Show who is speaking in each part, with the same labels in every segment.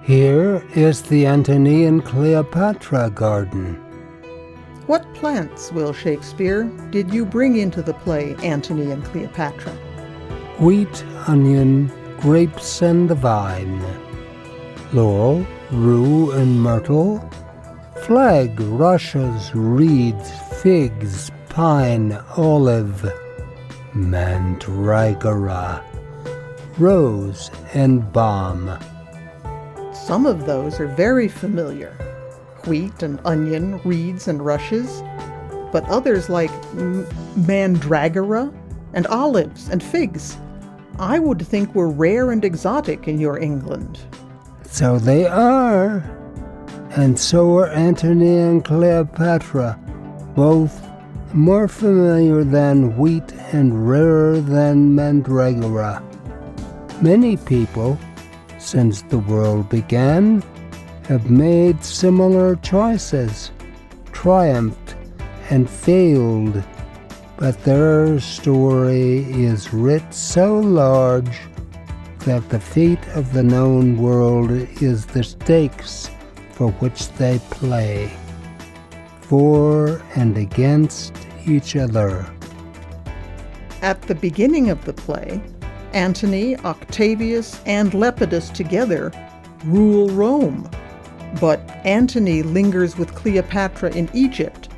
Speaker 1: Here is the Antony and Cleopatra Garden.
Speaker 2: What plants, Will Shakespeare, did you bring into the play Antony and Cleopatra?
Speaker 1: Wheat, onion, grapes, and the vine. Laurel, rue, and myrtle. Flag, rushes, reeds, figs, pine, olive. Mandragora, rose, and balm.
Speaker 2: Some of those are very familiar. Wheat and onion, reeds and rushes. But others like mandragora and olives and figs, I would think were rare and exotic in your England.
Speaker 1: So they are. And so are Antony and Cleopatra, both more familiar than wheat and rarer than mandragora. Many people, since the world began, have made similar choices, triumphed and failed, but their story is writ so large that the fate of the known world is the stakes for which they play, for and against each other.
Speaker 2: At the beginning of the play, Antony, Octavius, and Lepidus together rule Rome. But Antony lingers with Cleopatra in Egypt,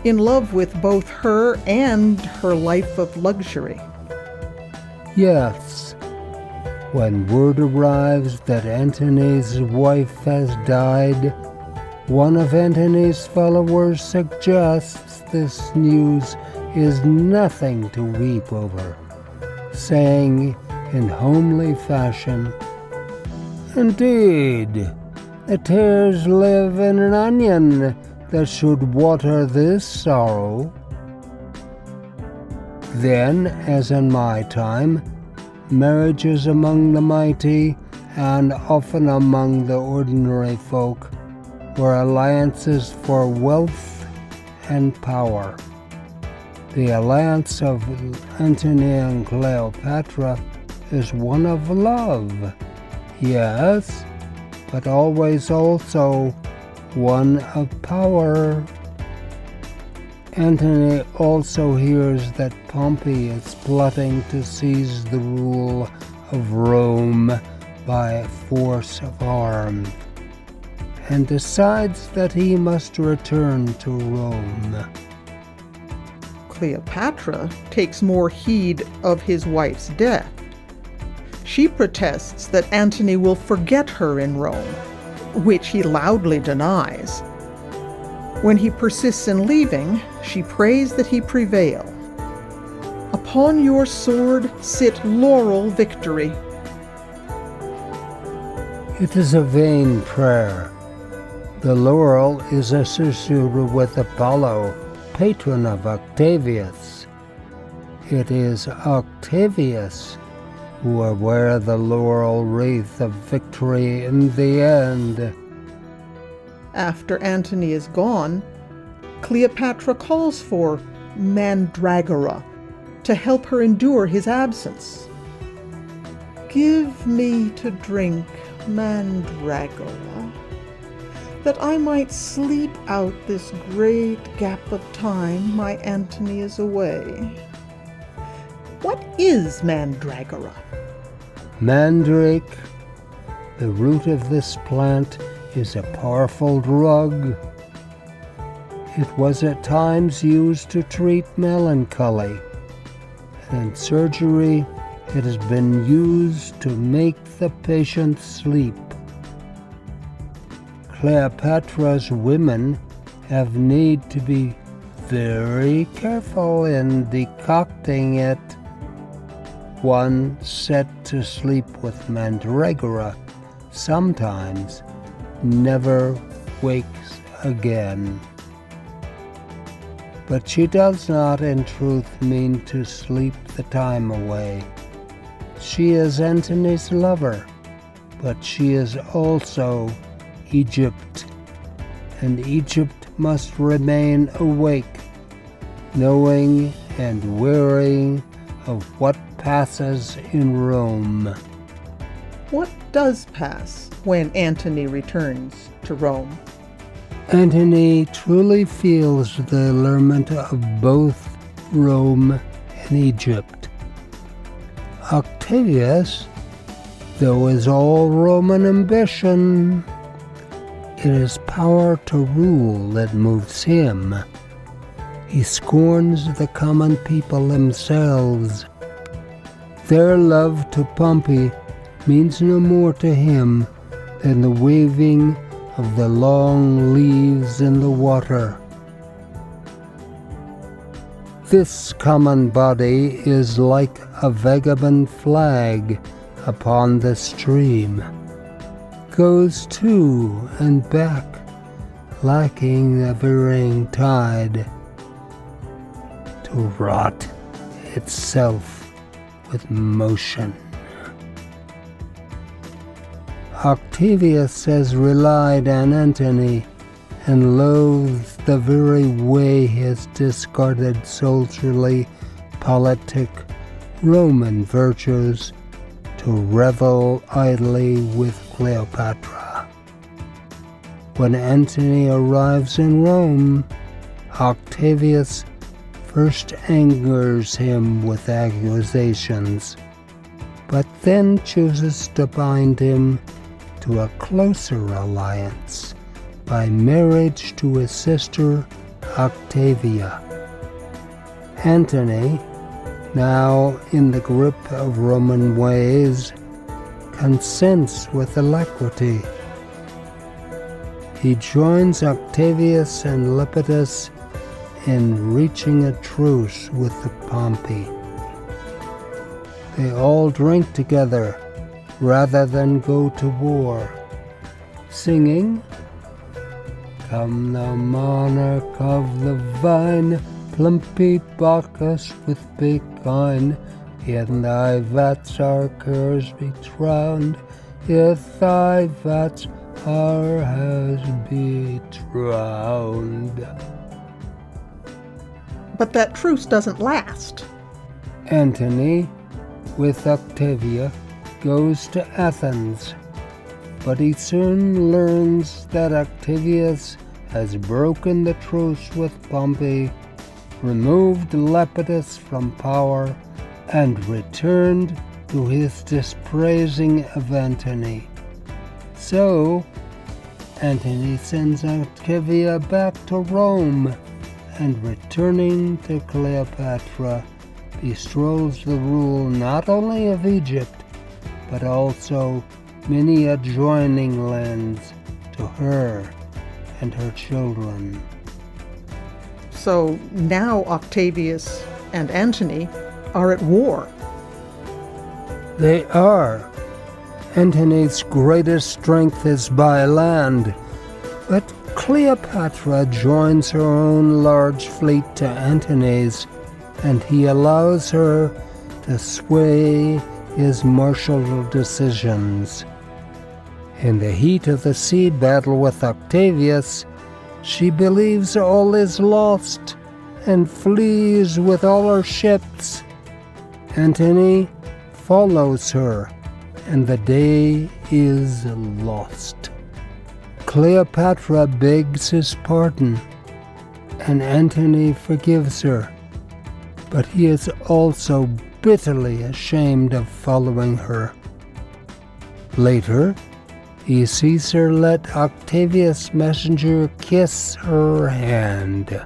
Speaker 2: in love with both her and her life of luxury.
Speaker 1: Yes, when word arrives that Antony's wife has died, one of Antony's followers suggests this news is nothing to weep over, saying in homely fashion, "Indeed, the tears live in an onion that should water this sorrow." Then, as in my time, marriages among the mighty and often among the ordinary folk were alliances for wealth and power. The alliance of Antony and Cleopatra is one of love, yes, but always also one of power. Antony also hears that Pompey is plotting to seize the rule of Rome by force of arm, and decides that he must return to Rome.
Speaker 2: Cleopatra takes more heed of his wife's death. She protests that Antony will forget her in Rome, which he loudly denies. When he persists in leaving, she prays that he prevail. "Upon your sword sit laurel victory."
Speaker 1: It is a vain prayer. The laurel is associated with Apollo, patron of Octavius. It is Octavius who will wear the laurel wreath of victory in the end.
Speaker 2: After Antony is gone, Cleopatra calls for Mandragora to help her endure his absence. "Give me to drink Mandragora, that I might sleep out this great gap of time my Antony is away." What is Mandragora?
Speaker 1: Mandrake, the root of this plant, is a powerful drug. It was at times used to treat melancholy, and in surgery it has been used to make the patient sleep. Cleopatra's women have need to be very careful in decocting it. One set to sleep with Mandragora sometimes never wakes again. But she does not in truth mean to sleep the time away. She is Antony's lover, but she is also Egypt, and Egypt must remain awake, knowing and wearying of what passes in Rome.
Speaker 2: What does pass when Antony returns to Rome?
Speaker 1: Antony truly feels the allurement of both Rome and Egypt. Octavius, though, is all Roman ambition. It is power to rule that moves him. He scorns the common people themselves. Their love to Pompey means no more to him than the waving of the long leaves in the water. This common body is like a vagabond flag upon the stream, goes to and back, lacking the varying tide, to rot itself with motion. Octavius has relied on Antony and loathes the very way his discarded soldierly, politic, Roman virtues to revel idly with Cleopatra. When Antony arrives in Rome, Octavius first angers him with accusations, but then chooses to bind him to a closer alliance by marriage to his sister Octavia. Antony, now in the grip of Roman ways, consents with alacrity. He joins Octavius and Lepidus in reaching a truce with the Pompey. They all drink together rather than go to war, singing, "Come thou monarch of the vine, plumpy Bacchus with big kine, in thy vats our cares be drowned, if thy vats our has be drowned."
Speaker 2: But that truce doesn't last.
Speaker 1: Antony, with Octavia, goes to Athens, but he soon learns that Octavius has broken the truce with Pompey, removed Lepidus from power, and returned to his dispraising of Antony. So, Antony sends Octavia back to Rome, and returning to Cleopatra, bestows the rule not only of Egypt, but also many adjoining lands to her and her children.
Speaker 2: So now Octavius and Antony are at war.
Speaker 1: They are. Antony's greatest strength is by land, but Cleopatra joins her own large fleet to Antony's, and he allows her to sway his martial decisions. In the heat of the sea battle with Octavius, she believes all is lost and flees with all her ships. Antony follows her, and the day is lost. Cleopatra begs his pardon, and Antony forgives her, but he is also bitterly ashamed of following her. Later, he sees her let Octavius' messenger kiss her hand.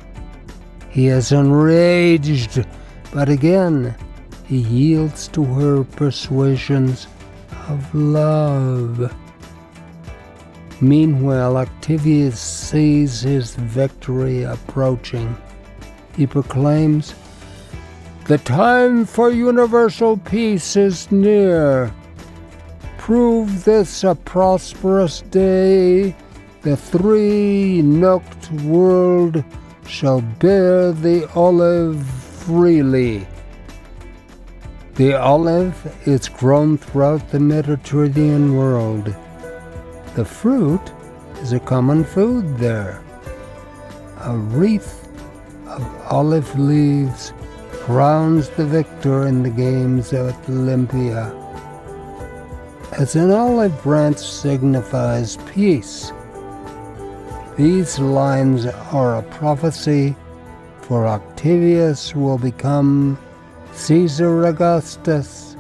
Speaker 1: He is enraged, but again he yields to her persuasions of love. Meanwhile, Octavius sees his victory approaching. He proclaims, "The time for universal peace is near. Prove this a prosperous day. The three-nooked world shall bear the olive freely." The olive is grown throughout the Mediterranean world. The fruit is a common food there. A wreath of olive leaves crowns the victor in the games at Olympia. as an olive branch signifies peace. These lines are a prophecy for Octavius, who will become Caesar Augustus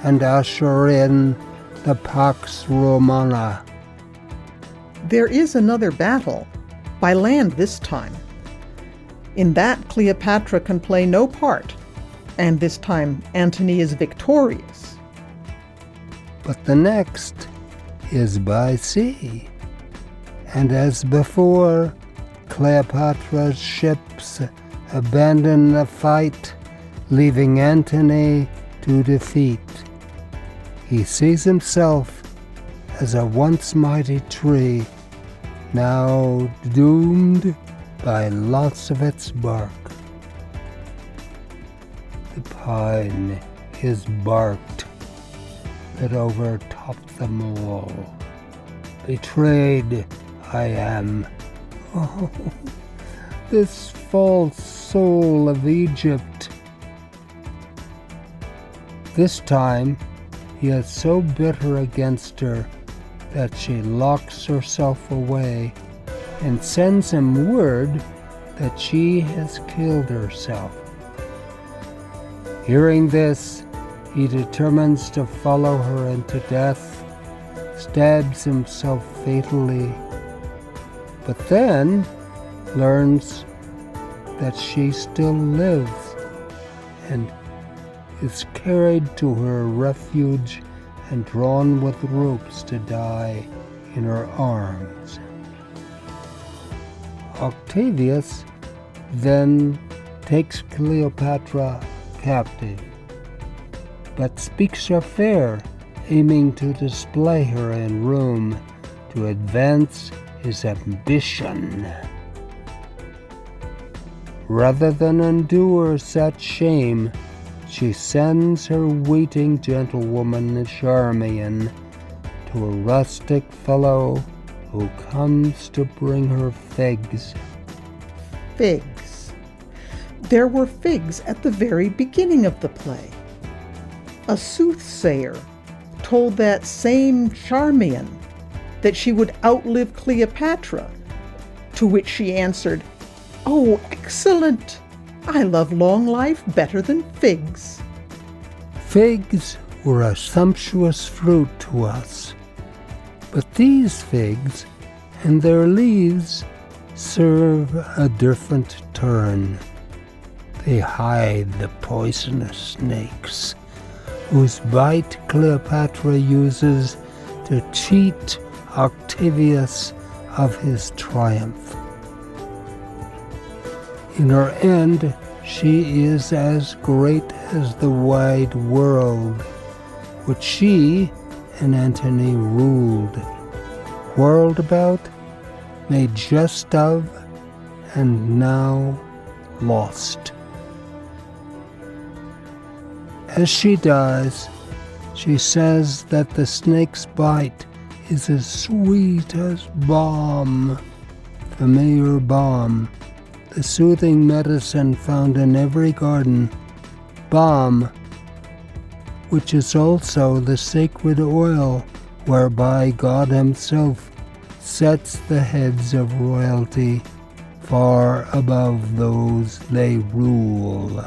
Speaker 1: and usher in the Pax Romana.
Speaker 2: There is another battle, by land this time. In that, Cleopatra can play no part, and this time Antony is victorious.
Speaker 1: But the next is by sea, and as before, Cleopatra's ships abandon the fight, leaving Antony to defeat. He sees himself as a once mighty tree, now doomed by loss of its bark. The pine is barked that overtopped them all. Betrayed I am. Oh, this false soul of Egypt. This time, he is so bitter against her that she locks herself away and sends him word that she has killed herself. Hearing this, he determines to follow her into death, stabs himself fatally, but then learns that she still lives and is carried to her refuge and drawn with ropes to die in her arms. Octavius then takes Cleopatra captive, but speaks her fair, aiming to display her in Rome to advance his ambition. Rather than endure such shame, she sends her waiting gentlewoman Charmian to a rustic fellow who comes to bring her figs.
Speaker 2: Figs. There were figs at the very beginning of the play. A soothsayer told that same Charmian that she would outlive Cleopatra, to which she answered, "Oh, excellent! I love long life better than figs."
Speaker 1: Figs were a sumptuous fruit to us, but these figs and their leaves serve a different turn. They hide the poisonous snakes, whose bite Cleopatra uses to cheat Octavius of his triumph. In her end, she is as great as the wide world, which she and Antony ruled, quarreled about, made jest of, and now lost. As she dies, she says that the snake's bite is as sweet as balm, familiar balm, the soothing medicine found in every garden, balm, which is also the sacred oil whereby God himself sets the heads of royalty far above those they rule.